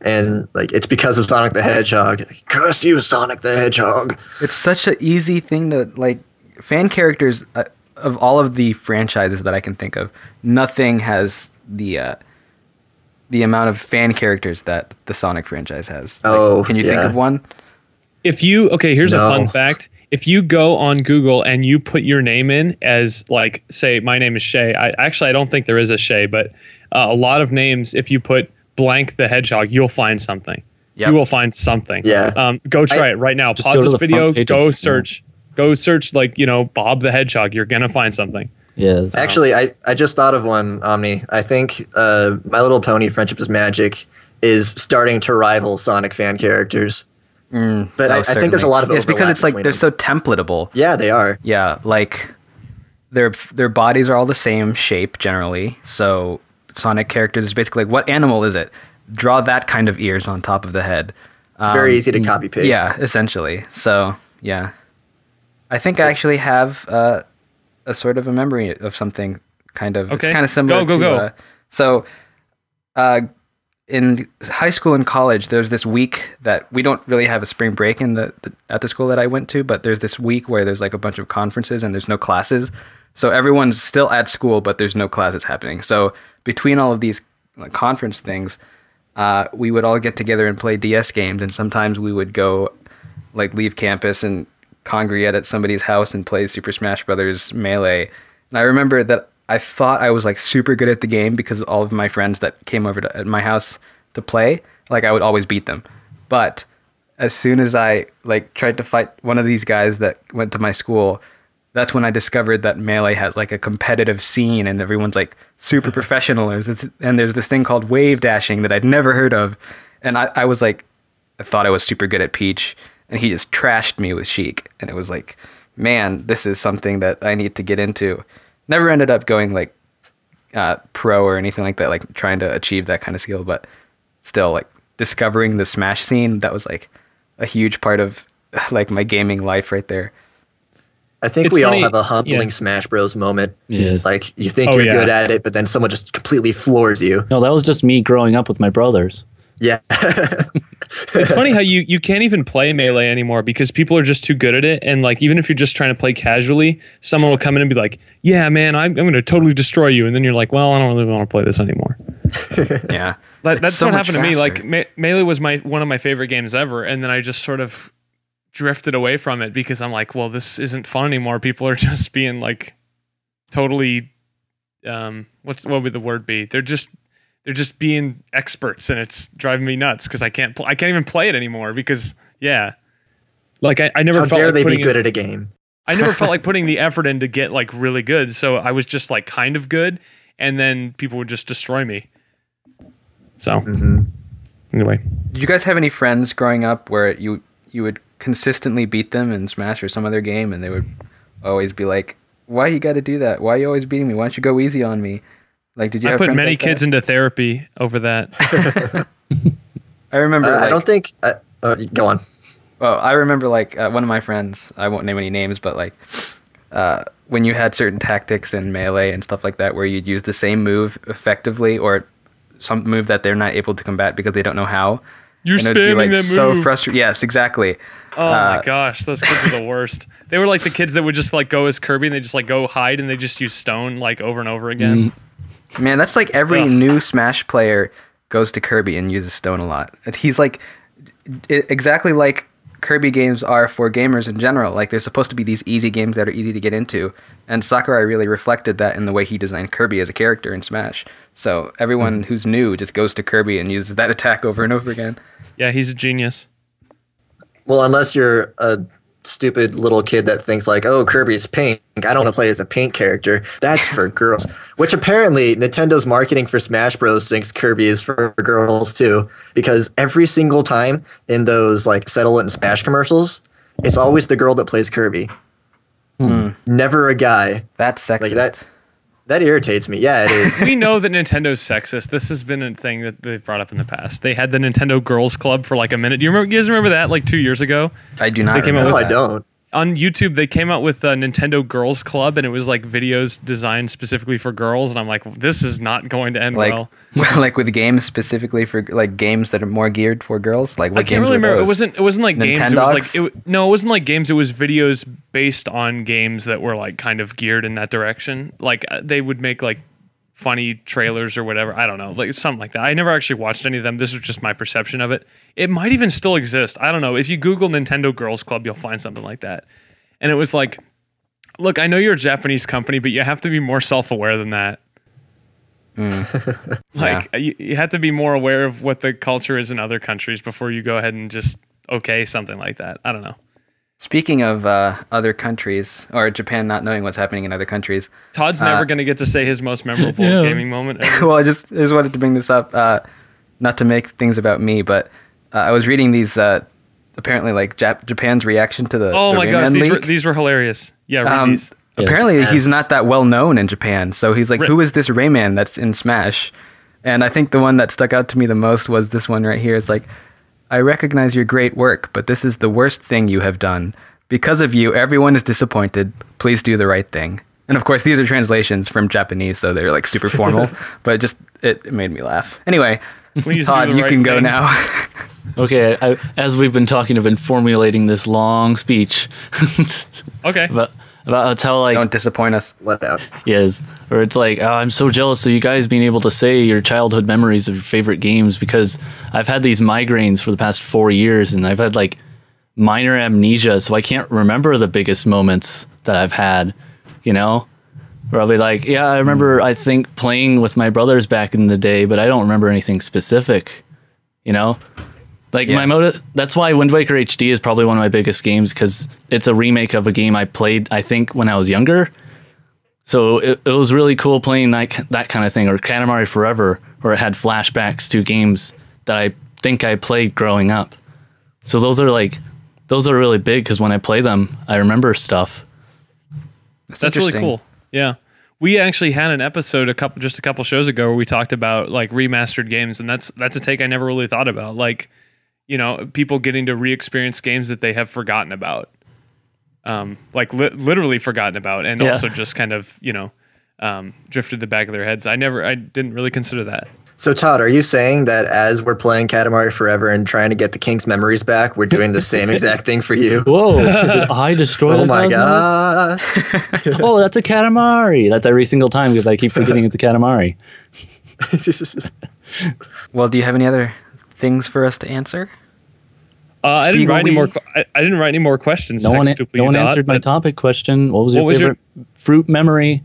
And like it's because of Sonic the Hedgehog. Curse you, Sonic the Hedgehog. it's such an easy thing to like. Fan characters of all of the franchises that I can think of, nothing has the amount of fan characters that the Sonic franchise has. Like, Oh, can you think yeah. of one? If you here's a No. fun fact. If you go on Google and you put your name in as like, say, my name is Shay. I don't think there is a Shay, but a lot of names, if you put blank the Hedgehog, you'll find something. Yep. You will find something. Yeah. Go try it right now. Just Pause go to this the video. front page Go of- search. Go search like Bob the Hedgehog. You're gonna find something. Yes. Actually, I just thought of one, Omni. I think My Little Pony Friendship is Magic is starting to rival Sonic fan characters. But Oh, I think there's certainly. a lot of It's because overlap it's like between they're them. so templatable. Yeah, they are. Yeah, like their bodies are all the same shape generally. So Sonic characters is basically like, what animal is it? Draw that kind of ears on top of the head. It's very easy to copy paste. Yeah, essentially. So yeah, I think I actually have a sort of a memory of something kind of. Okay. It's kind of similar. Go. So in high school and college, there's this week that we don't really have a spring break at the school that I went to, but there's this week where there's like a bunch of conferences and there's no classes. So everyone's still at school, but there's no classes happening. So between all of these like, conference things, we would all get together and play DS games, and sometimes we would go like leave campus and congregate at somebody's house and play Super Smash Brothers Melee. And I remember that I thought I was like super good at the game because all of my friends that came over at my house to play, like I would always beat them. But as soon as I like tried to fight one of these guys that went to my school, that's when I discovered that Melee has like a competitive scene and everyone's like super professional. And there's this thing called wave dashing that I'd never heard of. And I was like, I thought I was super good at Peach, and he just trashed me with Sheik. And it was like, man, this is something that I need to get into. Never ended up going like pro or anything like that, like trying to achieve that kind of skill, but still like discovering the Smash scene, that was like a huge part of like my gaming life right there. I think It's we funny- all have a humbling yeah. Smash Bros moment. Yes. Like you think Oh, you're yeah. good at it, but then someone just completely floors you. No, that was just me growing up with my brothers. Yeah. It's funny how you can't even play Melee anymore because people are just too good at it. And like, even if you're just trying to play casually, someone will come in and be like, yeah, man, I'm going to totally destroy you. And then you're like, well, I don't really want to play this anymore. Yeah. That's so what much happened to me. faster. Like Melee was one of my favorite games ever, and then I just sort of drifted away from it because I'm like, well, this isn't fun anymore. People are just being like totally what would the word be? They're just being experts, and it's driving me nuts because I can't even play it anymore because yeah. Like I never How felt dare like they be putting good at a game? I never felt like putting the effort in to get like really good. So I was just like kind of good, and then people would just destroy me. So anyway, Did you guys have any friends growing up where you would consistently beat them in Smash or some other game, and they would always be like, "Why you got to do that? Why are you always beating me? Why don't you go easy on me?" Like, did you? I have put friends many like kids that? into therapy over that. I remember. I don't think. Go on. Well, I remember like one of my friends. I won't name any names, but like when you had certain tactics in Melee and stuff like that, where you'd use the same move effectively, or some move that they're not able to combat because they don't know how. You're and it'd be, spamming like, that so move. frustrating. Yes, exactly. Oh my gosh, those kids are the worst. They were like the kids that would just like go as Kirby and they just like go hide and they just use stone like over and over again. Man, that's like every new Smash player goes to Kirby and uses stone a lot. He's like exactly like Kirby games are for gamers in general. Like, they're supposed to be these easy games that are easy to get into, and Sakurai really reflected that in the way he designed Kirby as a character in Smash. So everyone who's new just goes to Kirby and uses that attack over and over again. Yeah, he's a genius. Well, unless you're a stupid little kid that thinks like, oh, Kirby's pink, I don't want to play as a pink character. That's for girls. Which apparently Nintendo's marketing for Smash Bros. Thinks Kirby is for girls too, because every single time in those like Settle It and Smash commercials, it's always the girl that plays Kirby. Never a guy. That's sexist. Like that irritates me. Yeah, it is. We know that Nintendo's sexist. This has been a thing that they've brought up in the past. They had the Nintendo Girls Club for like a minute. Do you guys remember that like 2 years ago? I do not They came out remember with No, I that. don't. On YouTube, they came out with Nintendo Girls Club, and it was like videos designed specifically for girls. And I'm like, this is not going to end Like, well. like with games specifically for like games that are more geared for girls. Like, what I can't games really were remember. those? It wasn't like games. It was like Nintendogs? no, it wasn't like games. It was videos based on games that were like kind of geared in that direction. Like they would make like funny trailers or whatever. I don't know, like something like that. I never actually watched any of them. This was just my perception of it. It might even still exist. I don't know. If you Google Nintendo Girls Club, you'll find something like that. And it was like, look, I know you're a Japanese company, but you have to be more self-aware than that. Like, you have to be more aware of what the culture is in other countries before you go ahead and just okay something like that. I don't know. Speaking of other countries, or Japan not knowing what's happening in other countries. Todd's never going to get to say his most memorable gaming moment ever. Well, I just wanted to bring this up, not to make things about me, but I was reading these, apparently like Japan's reaction to the Oh the my Rayman gosh, leak. these were hilarious. Yeah, read these. Apparently, he's Yes. not that well known in Japan. So he's like, who is this Rayman that's in Smash? And I think the one that stuck out to me the most was this one right here. It's like, I recognize your great work, but this is the worst thing you have done. Because of you, everyone is disappointed. Please do the right thing. And of course, these are translations from Japanese, so they're like super formal. But it made me laugh. Anyway, Please do Todd, the you right can go thing. now. Okay, as we've been talking, I've been formulating this long speech Okay. about how like Don't disappoint us. Let out. is, or it's like, oh, I'm so jealous of you guys being able to say your childhood memories of your favorite games, because I've had these migraines for the past 4 years and I've had like minor amnesia, so I can't remember the biggest moments that I've had, you know? Where I'll be like, yeah, I remember, I think, playing with my brothers back in the day, but I don't remember anything specific, you know? Like, my motive, that's why Wind Waker HD is probably one of my biggest games, because it's a remake of a game I played, I think, when I was younger. So it was really cool playing that kind of thing, or Katamari Forever, where it had flashbacks to games that I think I played growing up. So those are really big, because when I play them, I remember stuff. That's really cool. Yeah. We actually had an episode just a couple shows ago where we talked about like remastered games, and that's a take I never really thought about. Like, you know, people getting to re-experience games that they have forgotten about. Like literally forgotten about, and also just kind of, you know, drifted the back of their heads. I didn't really consider that. So Todd, are you saying that as we're playing Katamari Forever and trying to get the King's memories back, we're doing the same exact thing for you? Whoa! I destroyed. Oh my god! Oh, that's a Katamari. That's every single time, because I keep forgetting it's a Katamari. Well, do you have any other things for us to answer? I didn't write any more. Spigelwii? I didn't write any more questions. No one TextUpleYouDOT, answered my but- topic question. What was your What was your- favorite fruit memory?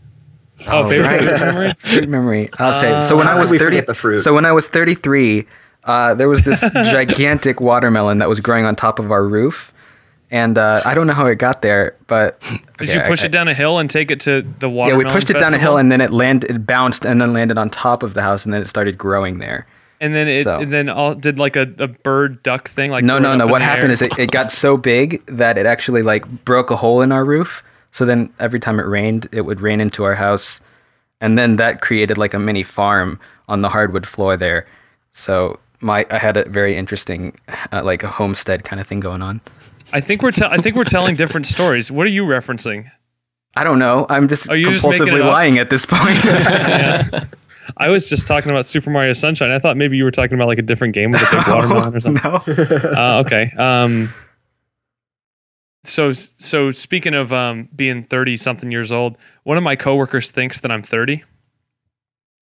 Oh, favorite right. food memory? Fruit memory. I'll say. So when how I was could we 30, forget the fruit? So when I was 33, there was this gigantic watermelon that was growing on top of our roof, And I don't know how it got there, but Did you push it down a hill and take it to the watermelon Yeah, we pushed it down a hill, and then it bounced and then landed on top of the house, and then it started growing there. And then did like a bird duck thing. Like no. What happened is it got so big that it actually like broke a hole in our roof. So then every time it rained, it would rain into our house, and then that created like a mini farm on the hardwood floor there. So I had a very interesting like a homestead kind of thing going on. I think we're telling different stories. What are you referencing? I don't know. I'm just compulsively lying at this point. Yeah. I was just talking about Super Mario Sunshine. I thought maybe you were talking about like a different game with a big watermelon or something. No. Okay. So speaking of being 30-something years old, one of my coworkers thinks that I'm 30.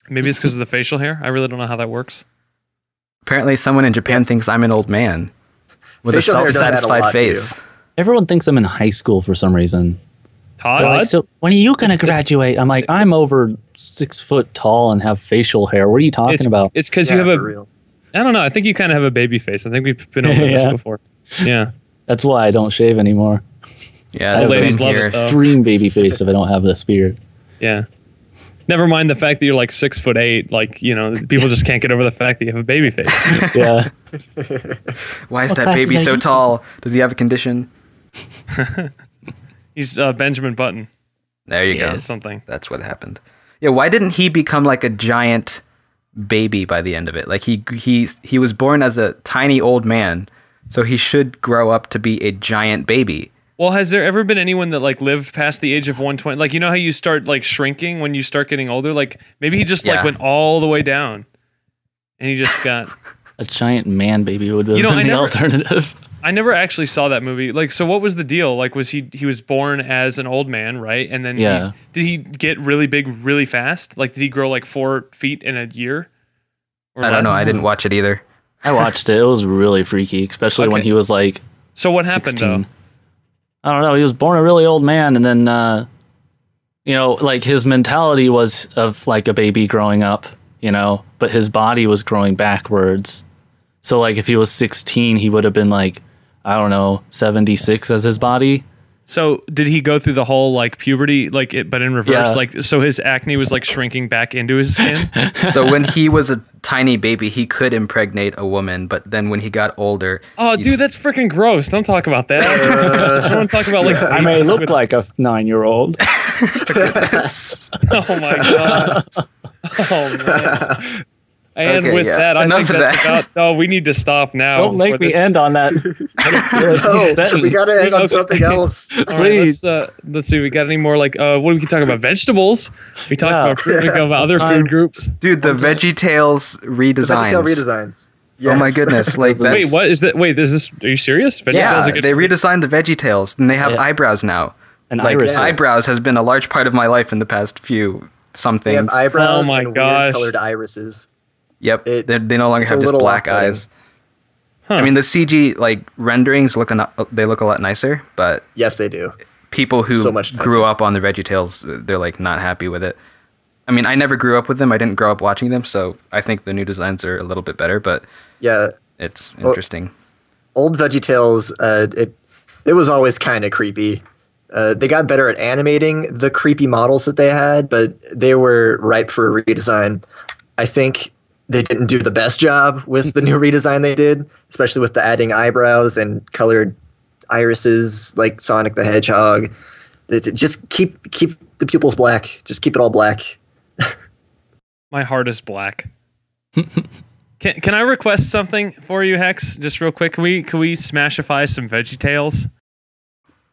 Maybe it's because of the facial hair. I really don't know how that works. Apparently, someone in Japan thinks I'm an old man with Facial a hair does add a self-satisfied lot to face. Everyone thinks I'm in high school for some reason. Todd? They're like, so when are you going to graduate? I'm like, I'm over 6 foot tall and have facial hair. What are you talking about? It's because you have I don't know. I think you kind of have a baby face. I think we've been over this before. Yeah. That's why I don't shave anymore. Yeah, I have ladies an love it, extreme baby face if I don't have this beard. Yeah. Never mind the fact that you're like 6'8". Like, you know, people just can't get over the fact that you have a baby face. Yeah. Why is that baby so tall? Does he have a condition? He's Benjamin Button. There you go. Or something. That's what happened. Yeah, why didn't he become like a giant baby by the end of it? Like he was born as a tiny old man, so he should grow up to be a giant baby. Well, has there ever been anyone that like lived past the age of 120? Like, you know how you start like shrinking when you start getting older? Like maybe he just like went all the way down and he just got a giant man baby would have been the alternative. I never actually saw that movie. Like, so what was the deal? Like, was he was born as an old man, right? And then did he get really big really fast? Like, did he grow like 4 feet in a year? I don't know. I didn't watch it either. I watched it. It was really freaky, especially when he was like So what happened 16. though? I don't know. He was born a really old man, and then, you know, like his mentality was of like a baby growing up, you know, but his body was growing backwards. So like if he was 16, he would have been like, I don't know, 76 as his body. So did he go through the whole like puberty, like it, but in reverse? Yeah. Like, so his acne was like shrinking back into his skin? So when he was a tiny baby, he could impregnate a woman, but then when he got older... Oh, dude, that's freaking gross. Don't talk about that. I don't want to talk about like... I may look like a 9-year-old. Oh my god. Oh man. And Okay, with yeah. that, I Enough think of that's that. about... Oh, we need to stop now. Don't make me end on that. We gotta end on something else. All right, let's see. We got any more like what we can talk about? Vegetables. We talked about fruit. We talked about other food groups. Dude, the VeggieTales redesigns. VeggieTale redesigns. Yes. Oh my goodness! Like that's, Wait, what is that? Wait, is this? Are you serious? yeah, are good they redesigned the VeggieTales, and they have eyebrows now. And like irises. eyebrows has been a large part of my life in the past few They have things. eyebrows Oh my and gosh. weird colored irises. Yep, they no longer it's a have just little black off-putting. eyes. I mean, the CG like renderings look they look a lot nicer, but Yes, they do. people who So much nicer. grew up on the VeggieTales, they're like not happy with it. I mean, I never grew up with them. I didn't grow up watching them, so I think the new designs are a little bit better. But Yeah, it's interesting. old VeggieTales. It was always kind of creepy. They got better at animating the creepy models that they had, but they were ripe for a redesign. I think they didn't do the best job with the new redesign they did, especially with the adding eyebrows and colored irises like Sonic the Hedgehog. Just keep the pupils black. Just keep it all black. My heart is black. Can I request something for you, Hex? Just real quick. Can we smashify some VeggieTales?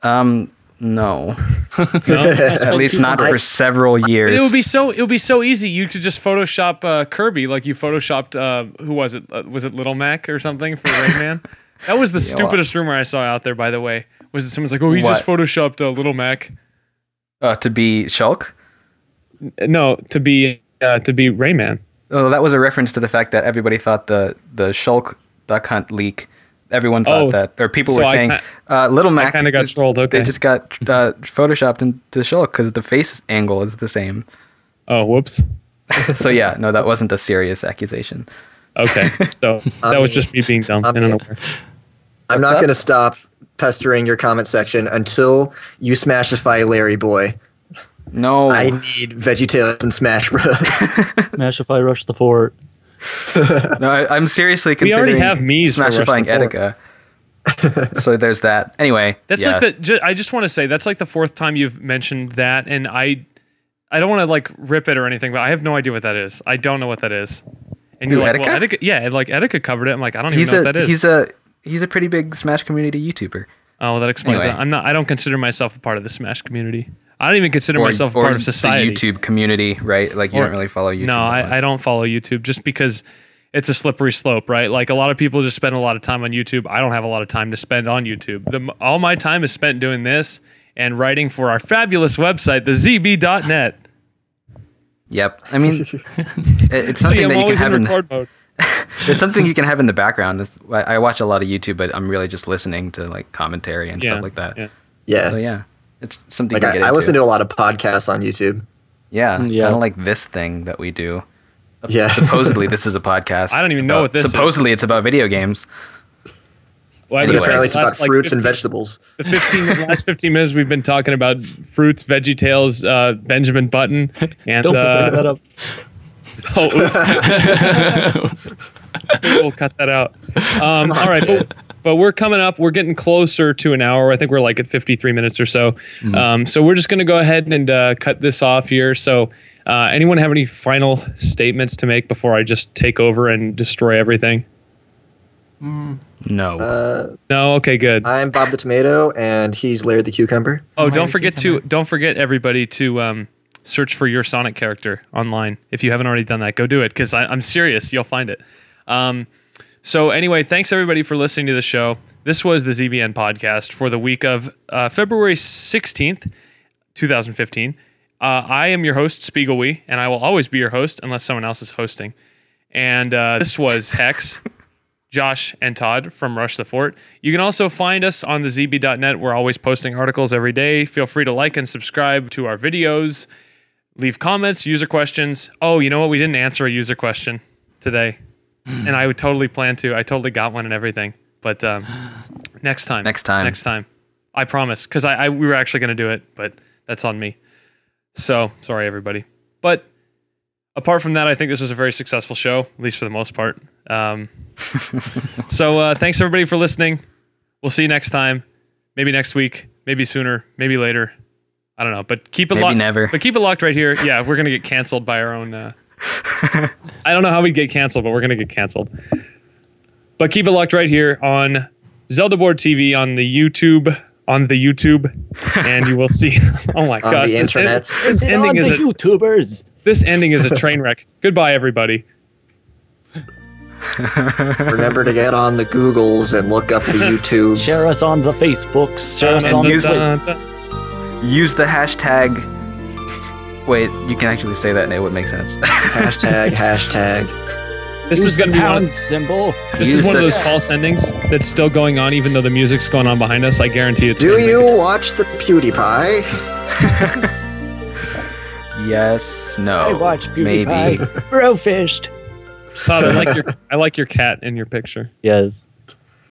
No, No? at least not for several years. It would be so easy. You could just Photoshop Kirby like you Photoshopped who was it? Was it Little Mac or something for Rayman? That was the stupidest rumor I saw out there. By the way, was that someone's like, "Oh, he just Photoshopped Little Mac." To be Shulk? No, to be Rayman. Oh, that was a reference to the fact that everybody thought the Shulk Duck Hunt leak. Everyone thought that, or people were saying, Little Mac. I kind of got trolled. Okay, They just got photoshopped into Shulk because the face angle is the same. Oh, whoops. So yeah, no, that wasn't a serious accusation. Okay, so that was just me being dumb and unaware. I'm not going to stop pestering your comment section until you smashify Larry Boy. No. I need VeggieTales and Smash Bros. Smashify Rush the Fort. No, I'm seriously We already considering have Mii's for smashifying Rush the Etika. So there's that. Anyway, That's yeah. like I just want to say that's like the fourth time you've mentioned that, and I don't want to like rip it or anything, but I have no idea what that is. I don't know what that is. And you're Who, like, Etika? well, Etika, yeah, like Etika covered it. I'm like, I don't even know what that is. He's a pretty big Smash community YouTuber. Oh, well, that explains Anyway. that. I don't consider myself a part of the Smash community. I don't even consider myself a Or part of society. the YouTube community, right? Like you Or- don't really follow YouTube. No, that much. I don't follow YouTube just because it's a slippery slope, right? Like a lot of people just spend a lot of time on YouTube. I don't have a lot of time to spend on YouTube. All my time is spent doing this and writing for our fabulous website, the ZB.net. Yep. I mean, it's See, something I'm that you can always have in in. record mode. It's something you can have in the background. I watch a lot of YouTube, but I'm really just listening to like commentary and stuff like that. Yeah. Yeah. So yeah, it's something Like to get I into. listen to a lot of podcasts on YouTube. Yeah, Yeah. kind of like this thing that we do. Yeah. Supposedly, this is a podcast. I don't even know what this is. Supposedly, it's about video games. Well, I Anyway. just Apparently it's last, about like, fruits 15 and vegetables. The last 15 minutes we've been talking about fruits, VeggieTales, Benjamin Button, and Don't bring that up. oops. We'll cut that out. All right, but we're coming up. We're getting closer to an hour. I think we're like at 53 minutes or so. So we're just going to go ahead and cut this off here. So anyone have any final statements to make before I just take over and destroy everything? No. No, okay, good. I'm Bob the Tomato, and he's Larry the Cucumber. Oh, don't forget everybody to search for your Sonic character online. If you haven't already done that, go do it because I'm serious. You'll find it. So anyway, thanks everybody for listening to the show. This was the ZBN podcast for the week of February 16th, 2015. I am your host, Spigelwii, and I will always be your host unless someone else is hosting. And this was Hex, Josh, and Todd from Rush the Fort. You can also find us on the ZB.net. We're always posting articles every day. Feel free to like and subscribe to our videos. Leave comments, user questions. Oh, you know what? We didn't answer a user question today. And I would totally plan to. I totally got one and everything. But next time. Next time. I promise. Because we were actually going to do it, but that's on me. So, sorry, everybody. But apart from that, I think this was a very successful show, at least for the most part. So thanks, everybody, for listening. We'll see you next time. Maybe next week. Maybe sooner. Maybe later. I don't know. But keep it Maybe locked. never. But keep it locked right here. Yeah, we're going to get canceled by our own... I don't know how we'd get canceled, but we're going to get canceled. But keep it locked right here on Zelda Board TV on the YouTube, and you will see. Oh my On gosh! the This internets. ending is YouTubers. this ending is a train wreck. Goodbye, everybody. Remember to get on the Googles and look up the YouTubes. Share us on the Facebooks. Share us And on the use the- Twitters. Use the hashtag. Wait, you can actually say that and it would make sense. Hashtag. This Use is going the to be one. pound symbol. This Use is one of the- those false endings that's still going on, even though the music's going on behind us. I guarantee it's. Do gonna you make it. watch the PewDiePie? Yes, no. I watch maybe. PewDiePie. Bro fished. Todd, I like your cat in your picture. Yes.